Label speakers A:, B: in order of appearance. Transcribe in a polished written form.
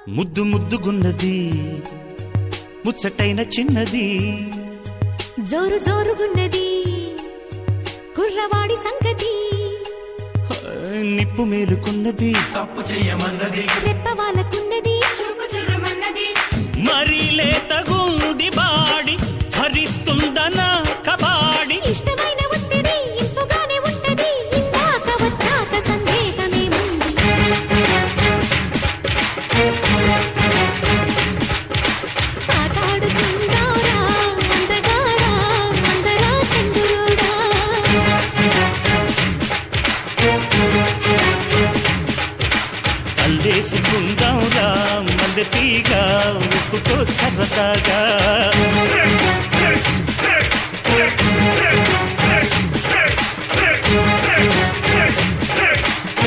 A: ముద్దు ముద్దుగున్నది ముచ్చటైన చిన్నది
B: జోరు జోరుగున్నది కుర్రవాడి సంగతి
A: నిప్పు మేలుకున్నది
C: తప్పు చెయ్యమన్నది
B: రెప్ప వాళ్ళకున్నది చూపు చుర్రమన్నది
A: మరీ లేతగుంది బాడి భరిస్తుందనా కబాడి
B: ఇష్టమైన ఒత్తిడి ఇంపుగానే ఉంటది ఇందాక వచ్చాక సందేహమేముంది ఆటాడుకుందారా అందగాడా అందరా చంద్రుడా
A: అల్లేసుకుందాంరా మల్లె తీగ ఉప్పుతో సరదాగా